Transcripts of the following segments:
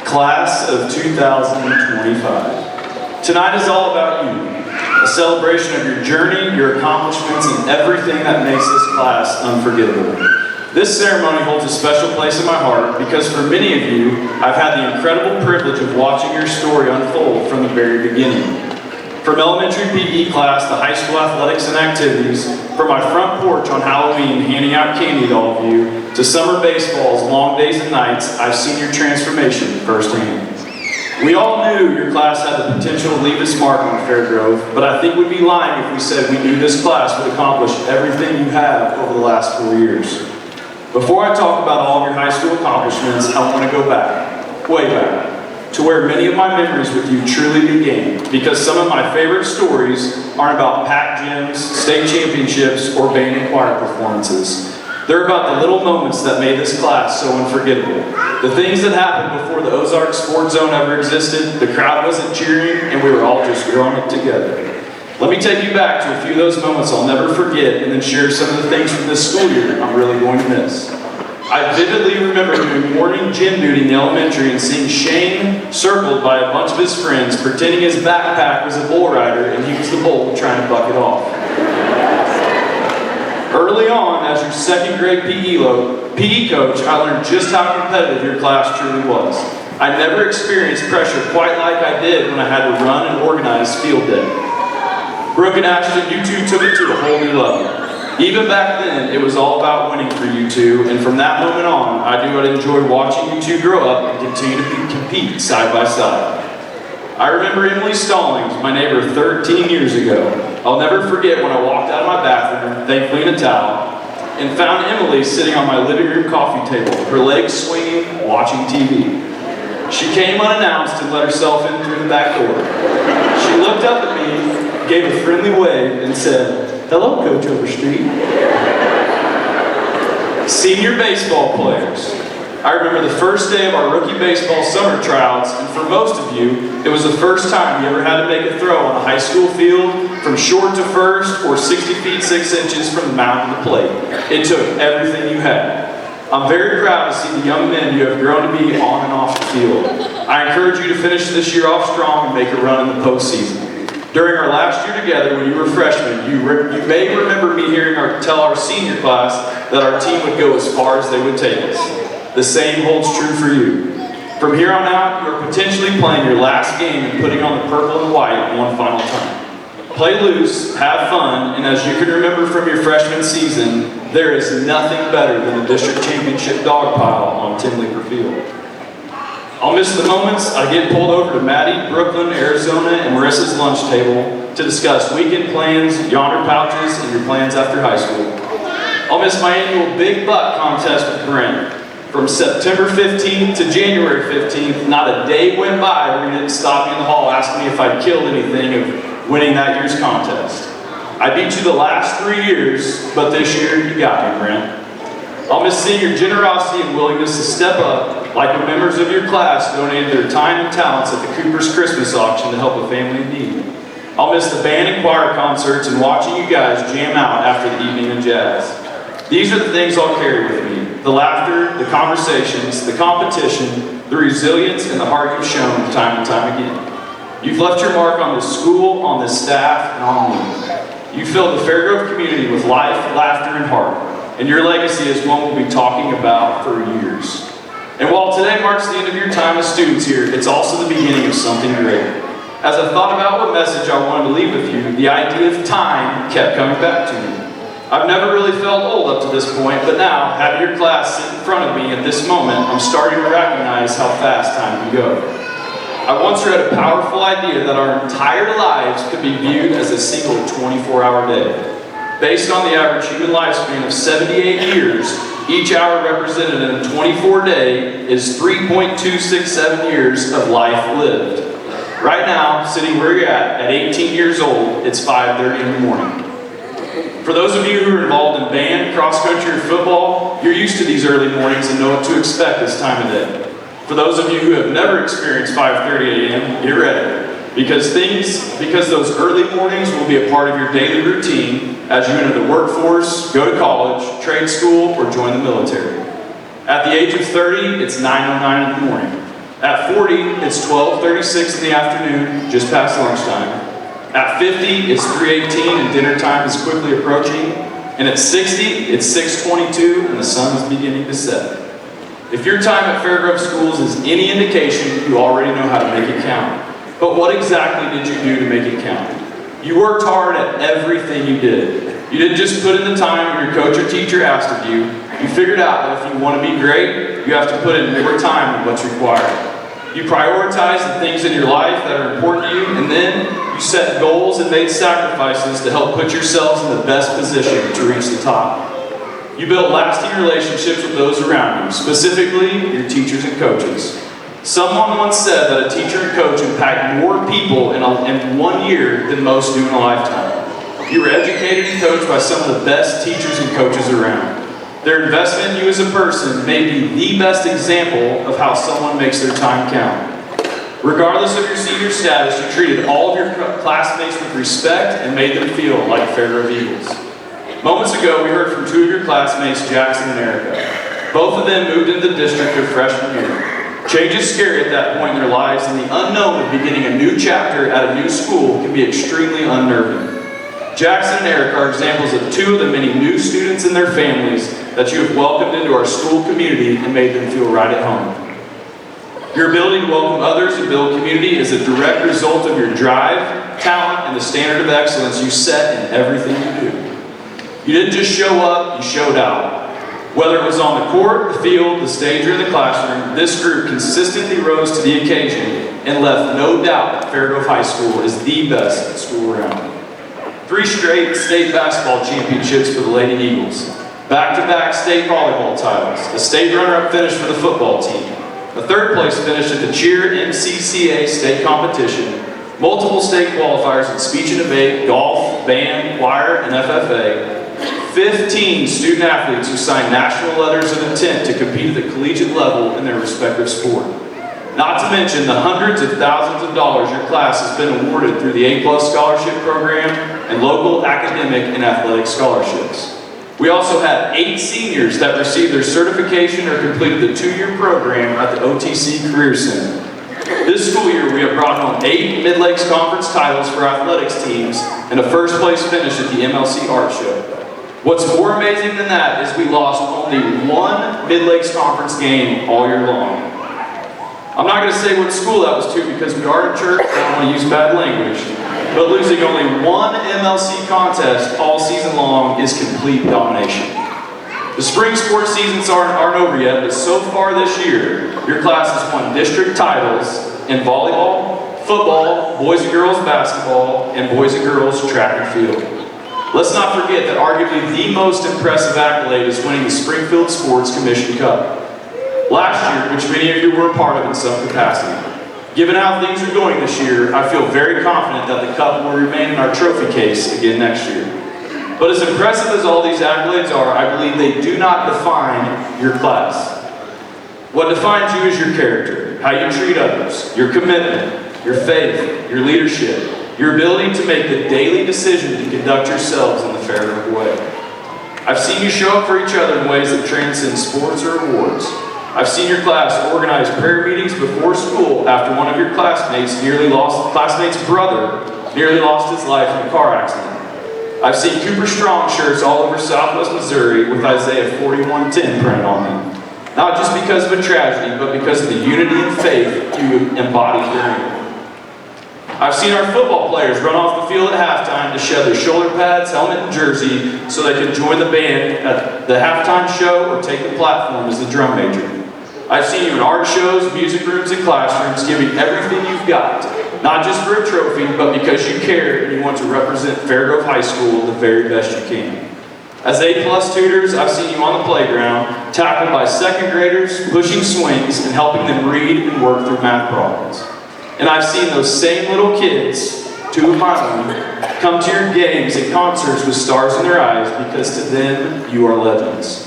Class of 2025. Tonight is all about you, a celebration of your journey, your accomplishments, and everything that makes this class unforgettable. This ceremony holds a special place in my heart because for many of you, I've had the incredible privilege of watching your story unfold from the very beginning. From elementary PE class to high school athletics and activities, from my front porch on Halloween handing out candy to all of you, to summer baseball's long days and nights, I've seen your transformation firsthand. We all knew your class had the potential to leave its mark on FairGrove, but I think we'd be lying if we said we knew this class would accomplish everything you have over the last 4 years. Before I talk about all of your high school accomplishments, I want to go back, way back, to where many of my memories with you truly began, because some of my favorite stories aren't about packed gyms, state championships, or band and choir performances. They're about the little moments that made this class so unforgettable. The things that happened before the Ozark Sports Zone ever existed, the crowd wasn't cheering, and we were all just growing up together. Let me take you back to a few of those moments I'll never forget, and then share some of the things from this school year I'm really going to miss. I vividly remember doing morning gym duty in the elementary and seeing Shane circled by a bunch of his friends, pretending his backpack was a bull rider and he was the bull trying to buck it off. Early on, as your second grade PE coach, I learned just how competitive your class truly was. I never experienced pressure quite like I did when I had to run and organize field day. Brooke and Ashton, you two took it to a whole new level. Even back then, it was all about winning for you two, and from that moment on, I do enjoy watching you two grow up and continue to compete side by side. I remember Emily Stallings, my neighbor 13 years ago. I'll never forget when I walked out of my bathroom, thankfully in a towel, and found Emily sitting on my living room coffee table, her legs swinging, watching TV. She came unannounced and let herself in through the back door. She looked up at me, gave a friendly wave, and said, "Hello, Coach Overstreet." Senior baseball players. I remember the first day of our rookie baseball summer tryouts, and for most of you, it was the first time you ever had to make a throw on a high school field from short to first or 60 feet 6 inches from the mound to the plate. It took everything you had. I'm very proud to see the young men you have grown to be on and off the field. I encourage you to finish this year off strong and make a run in the postseason. During our last year together, when you were freshmen, you may remember me hearing tell our senior class that our team would go as far as they would take us. The same holds true for you. From here on out, you are potentially playing your last game and putting on the purple and white one final time. Play loose, have fun, and as you can remember from your freshman season, there is nothing better than a district championship dog pile on Tinleyper Field. I'll miss the moments I get pulled over to Maddie, Brooklyn, Arizona, and Marissa's lunch table to discuss weekend plans, yonder pouches, and your plans after high school. I'll miss my annual Big Buck contest with Brent. From September 15th to January 15th, not a day went by where he didn't stop me in the hall asking me if I'd killed anything of winning that year's contest. I beat you the last 3 years, but this year you got me, Brent. I'll miss seeing your generosity and willingness to step up, like when members of your class donated their time and talents at the Cooper's Christmas auction to help a family in need. I'll miss the band and choir concerts and watching you guys jam out after the evening of jazz. These are the things I'll carry with me. The laughter, the conversations, the competition, the resilience, and the heart you've shown time and time again. You've left your mark on this school, on this staff, and on me. You filled the FairGrove community with life, laughter, and heart. And your legacy is one we'll be talking about for years. And while today marks the end of your time as students here, it's also the beginning of something great. As I thought about what message I wanted to leave with you, the idea of time kept coming back to me. I've never really felt old up to this point, but now, having your class sit in front of me at this moment, I'm starting to recognize how fast time can go. I once read a powerful idea that our entire lives could be viewed as a single 24-hour day. Based on the average human lifespan of 78 years, each hour represented in a 24-day is 3.267 years of life lived. Right now, sitting where you're at 18 years old, it's 5:30 in the morning. For those of you who are involved in band, cross-country, or football, you're used to these early mornings and know what to expect this time of day. For those of you who have never experienced 5:30 a.m., get ready. Because those early mornings will be a part of your daily routine as you enter the workforce, go to college, trade school, or join the military. At the age of 30, it's 9:09 in the morning. At 40, it's 12:36 in the afternoon, just past lunchtime. At 50, it's 3:18 and dinner time is quickly approaching. And at 60, it's 6:22 and the sun is beginning to set. If your time at FairGrove Schools is any indication, you already know how to make it count. But what exactly did you do to make it count? You worked hard at everything you did. You didn't just put in the time your coach or teacher asked of you. You figured out that if you want to be great, you have to put in more time than what's required. You prioritized the things in your life that are important to you, and then you set goals and made sacrifices to help put yourselves in the best position to reach the top. You built lasting relationships with those around you, specifically your teachers and coaches. Someone once said that a teacher and coach impact more people in 1 year than most do in a lifetime. You were educated and coached by some of the best teachers and coaches around. Their investment in you as a person may be the best example of how someone makes their time count. Regardless of your senior status, you treated all of your classmates with respect and made them feel like FairGrove Eagles. Moments ago, we heard from two of your classmates, Jackson and Erica. Both of them moved into the district their freshman year. Change is scary at that point in their lives, and the unknown of beginning a new chapter at a new school can be extremely unnerving. Jackson and Erica are examples of two of the many new students and their families that you have welcomed into our school community and made them feel right at home. Your ability to welcome others and build community is a direct result of your drive, talent, and the standard of excellence you set in everything you do. You didn't just show up, you showed out. Whether it was on the court, the field, the stage, or the classroom, this group consistently rose to the occasion and left no doubt that FairGrove High School is the best school around. 3 straight state basketball championships for the Lady Eagles. Back-to-back state volleyball titles. A state runner-up finish for the football team. A 3rd place finish at the Cheer MCCA state competition. Multiple state qualifiers in speech and debate, golf, band, choir, and FFA. 15 student athletes who signed national letters of intent to compete at the collegiate level in their respective sport. Not to mention the hundreds of thousands of dollars your class has been awarded through the A+ scholarship program and local academic and athletic scholarships. We also had 8 seniors that received their certification or completed the 2-year program at the OTC Career Center. This school year, we have brought home 8 Mid-Lakes Conference titles for athletics teams and a 1st place finish at the MLC Art Show. What's more amazing than that is we lost only 1 Mid-Lakes Conference game all year long. I'm not going to say what school that was to because we are in church, I don't want to use bad language, but losing only 1 MLC contest all season long is complete domination. The spring sports seasons aren't over yet, but so far this year, your class has won district titles in volleyball, football, boys and girls basketball, and boys and girls track and field. Let's not forget that arguably the most impressive accolade is winning the Springfield Sports Commission Cup. Last year, which many of you were a part of in some capacity. Given how things are going this year, I feel very confident that the cup will remain in our trophy case again next year. But as impressive as all these accolades are, I believe they do not define your class. What defines you is your character, how you treat others, your commitment, your faith, your leadership, your ability to make the daily decision to conduct yourselves in the FairGrove way. I've seen you show up for each other in ways that transcend sports or awards. I've seen your class organize prayer meetings before school after one of your classmates' brother nearly lost his life in a car accident. I've seen Cooper Strong shirts all over Southwest Missouri with Isaiah 41:10 printed on them. Not just because of a tragedy, but because of the unity and faith you embody during it. I've seen our football players run off the field at halftime to shed their shoulder pads, helmet, and jersey so they can join the band at the halftime show or take the platform as the drum major. I've seen you in art shows, music rooms, and classrooms giving everything you've got, not just for a trophy, but because you care and you want to represent FairGrove High School the very best you can. As A+ tutors, I've seen you on the playground, tackled by 2nd graders, pushing swings, and helping them read and work through math problems. And I've seen those same little kids, 2 of my own, come to your games and concerts with stars in their eyes because to them, you are legends.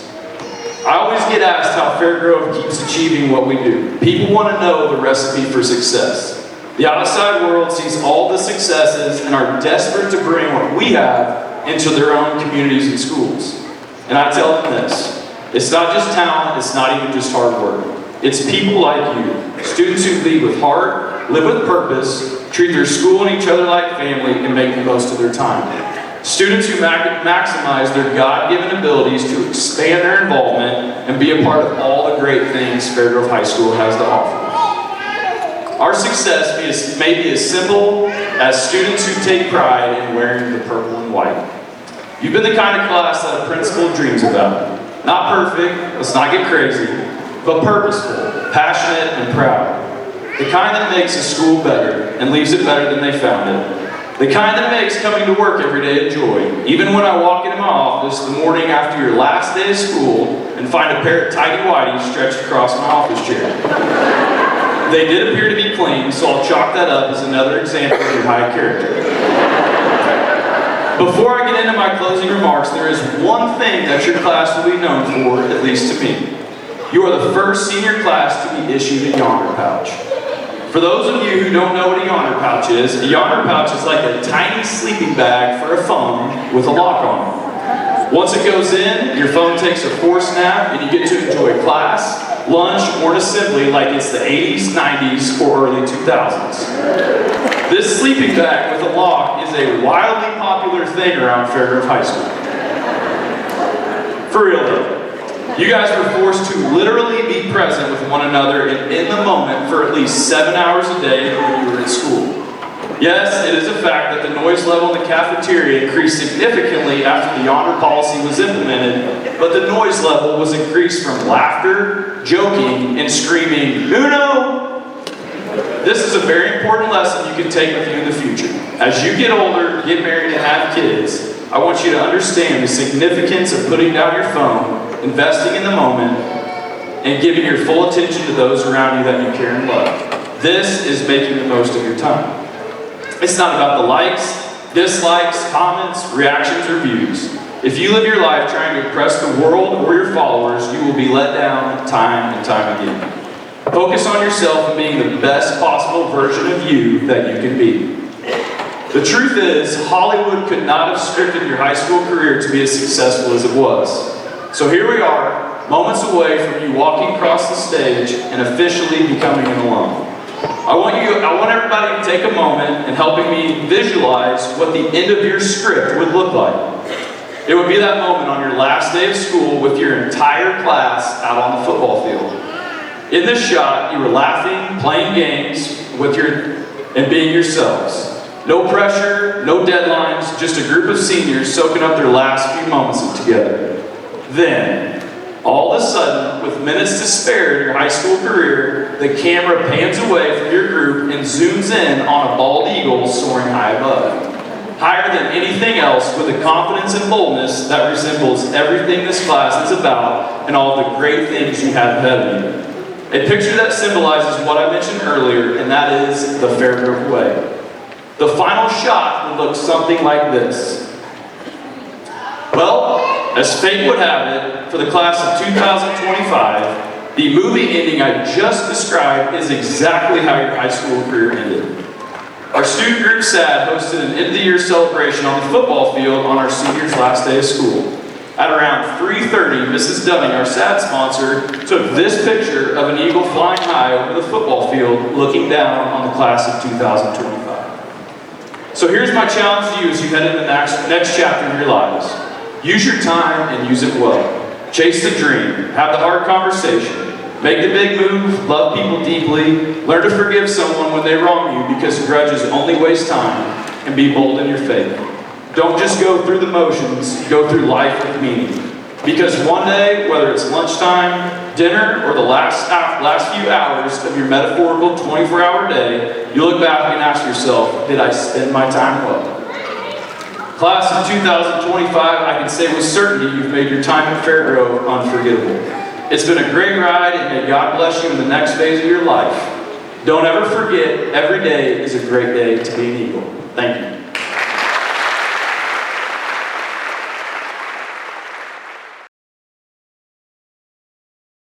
I always get asked how FairGrove keeps achieving what we do. People want to know the recipe for success. The outside world sees all the successes and are desperate to bring what we have into their own communities and schools. And I tell them this, it's not just talent, it's not even just hard work. It's people like you, Students who lead with heart, live with purpose, treat their school and each other like family, and make the most of their time. Students who maximize their God-given abilities to expand their involvement and be a part of all the great things FairGrove High School has to offer. Our success may be as simple as students who take pride in wearing the purple and white. You've been the kind of class that a principal dreams about. Not perfect, let's not get crazy, but purposeful, passionate, and proud. The kind that makes a school better and leaves it better than they found it. The kind that makes coming to work every day a joy. Even when I walk into my office the morning after your last day of school and find a pair of tighty-whities stretched across my office chair. They did appear to be clean, so I'll chalk that up as another example of your high character. Before I get into my closing remarks, there is one thing that your class will be known for, at least to me. You are the first senior class to be issued a yonder pouch. For those of you who don't know what a yonder pouch is, a yonder pouch is like a tiny sleeping bag for a phone with a lock on it. Once it goes in, your phone takes a forced nap and you get to enjoy class, lunch, or an assembly like it's the 80s, 90s, or early 2000s. This sleeping bag with a lock is a wildly popular thing around FairGrove High School. For real though. You guys were forced to literally be present with one another and in the moment for at least 7 hours a day when you were at school. Yes, it is a fact that the noise level in the cafeteria increased significantly after the yonder policy was implemented, but the noise level was increased from laughter, joking, and screaming, "Uno!" This is a very important lesson you can take with you in the future. As you get older, get married, and have kids, I want you to understand the significance of putting down your phone, investing in the moment, and giving your full attention to those around you that you care and love. This is making the most of your time. It's not about the likes, dislikes, comments, reactions, or views. If you live your life trying to impress the world or your followers, you will be let down time and time again. Focus on yourself and being the best possible version of you that you can be. The truth is, Hollywood could not have scripted your high school career to be as successful as it was. So here we are, moments away from you walking across the stage and officially becoming an alum. I want everybody to take a moment and helping me visualize what the end of your script would look like. It would be that moment on your last day of school with your entire class out on the football field. In this shot, you were laughing, playing games and being yourselves. No pressure, no deadlines, just a group of seniors soaking up their last few moments together. Then, all of a sudden, with minutes to spare in your high school career, the camera pans away from your group and zooms in on a bald eagle soaring high above. Higher than anything else, with a confidence and boldness that resembles everything this class is about and all the great things you have ahead of you. A picture that symbolizes what I mentioned earlier, and that is the FairGrove way. The final shot would look something like this. Well, as fate would have it, for the class of 2025, the movie ending I just described is exactly how your high school career ended. Our student group SAD hosted an end-of-the-year celebration on the football field on our seniors' last day of school. At around 3:30, Mrs. Dunning, our SAD sponsor, took this picture of an eagle flying high over the football field, looking down on the class of 2025. So here's my challenge to you as you head into the next chapter of your lives. Use your time and use it well. Chase the dream. Have the hard conversation. Make the big move. Love people deeply. Learn to forgive someone when they wrong you because grudges only waste time. And be bold in your faith. Don't just go through the motions. Go through life with meaning. Because one day, whether it's lunchtime, dinner, or the last few hours of your metaphorical 24-hour day, you look back and ask yourself, did I spend my time well? Class of 2025, I can say with certainty you've made your time at FairGrove unforgettable. It's been a great ride, and may God bless you in the next phase of your life. Don't ever forget, every day is a great day to be an Eagle. Thank you.